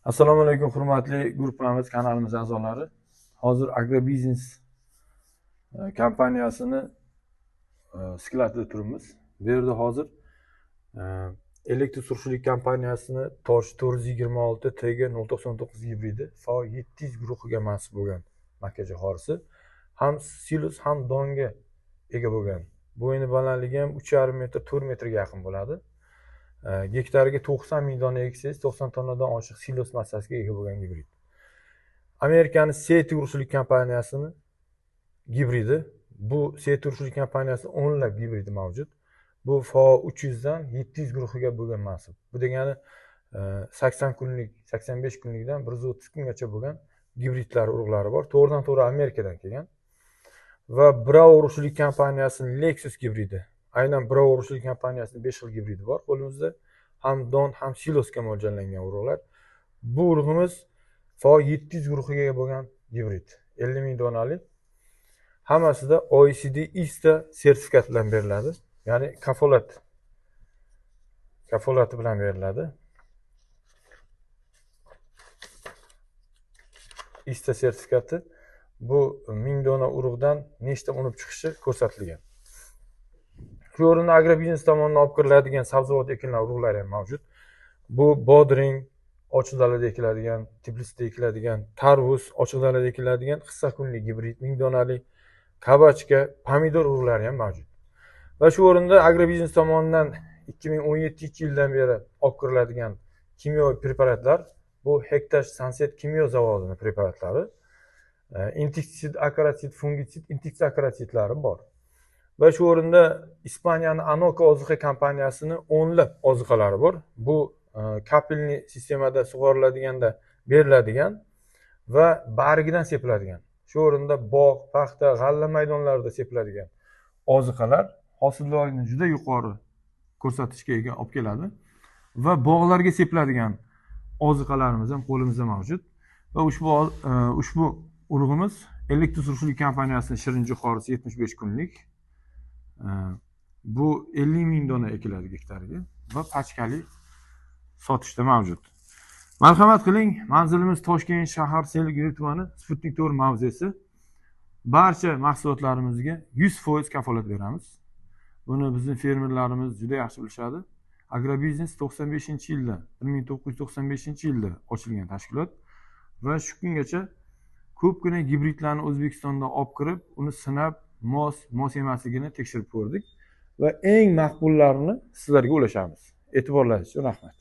Assalomu alaykum hurmatli guruhimiz kanalimiz a'zolari. Hozir agrobiznes kompaniyasini skladida turibmiz. Bu yerda hozir elektr surishlik kompaniyasini Tosh 426 TG099 gibridi FA700 guruhiga mansub bo'lgan makka jo'xorisi. Ham silus ham donga ega bo'lgan. Bo'yni balandligi ham 3,5 metr 4 metrga yaqin bo'ladi. Gektariga 90 ming dona eksangiz 90 tonnadan oshiq silos massasiga ega bo'lgan gibrid. Amerikaning Seti urishlik kompaniyasini gibridi. Bu Seti urishlik kompaniyasida o'nlab gibridi mavjud. Bu FA300 dan 700 guruhiga bo'lgan mansub. Bu degani 80 kunlik, 85 kunlikdan 130 kungacha bo'lgan gibridlar urug'lari bor. To'g'ridan to'g'ri Amerikadan kelgan. Va Bravo urishlik kompaniyasining Lexus gibridi. Aynan Bravo urishlik kompaniyasining 5 xil gibridi bor qo'limizda. Ham don, ham silosga mo'ljallangan urug'lar. Bu urug'imiz FA700 guruhiga ega bo'lgan gibrid. 50 ming donalik. Hammasida OECD ISTA sertifikat bilan beriladi. Ya'ni kafolati bilan beriladi. ISTA sertifikati bu 1000 dona urug'dan nechta unib chiqishi ko'rsatilgan. Shu o'rinda agrobiznes tomonidan olib kiriladigan sabzavot ekinlar urug'lari ham mavjud. Bu bodring, ochiq dalada ekiladigan, teplisda ekiladigan, tarvuz, ochiq dalada ekiladigan hissa kunlik gibrid 1000 donalik, kabachka, pomidor urug'lari ham mavjud. Va shu o'rinda agrobiznes tomonidan 2017-yildan beri olib kiriladigan kimyoviy preparatlar, bu Hektash Sunset kimyo zavodining preparatlari. Inseksid, akaratsid, fungitsid, inseksid akaratsidlari bor. Va shu o'rinda Ispaniyaning Anoka oziqa kompaniyasining o'nlab oziqalari bor. Bu kapelli sistemada sug'oriladiganda beriladigan va barigidan sepiladigan. Shu o'rinda bog', paxta, g'alla maydonlarida sepiladigan oziqalar hosildorlikni juda yuqori ko'rsatkichga ega olib keladi va bog'larga sepiladigan oziqalarimiz ham qo'limizda mavjud. Va ushbu urug'imiz elektr surishlik kompaniyasining shirin jo'xorisi 75 kunlik. Bu 50 ming dona ekiladi gektariga va pachkali sotishda mavjud. Marhamat qiling, manzilimiz Toshkent shahar Seligiry tumani Sputnik 4 mavzesi. Barcha mahsulotlarimizga 100% kafolat beramiz. Buni bizning fermerlarimiz juda yaxshi bilishadi. Agrobiznes 1995-yilda ochilgan tashkilot va shu kungacha ko'pgina gibridlarni O'zbekistonda olib kirib, uni sinab, mos emasligini tekshirib ko'rdik va eng maqbullarini sizlarga ulashamiz. E'tiborlaringiz uchun rahmat.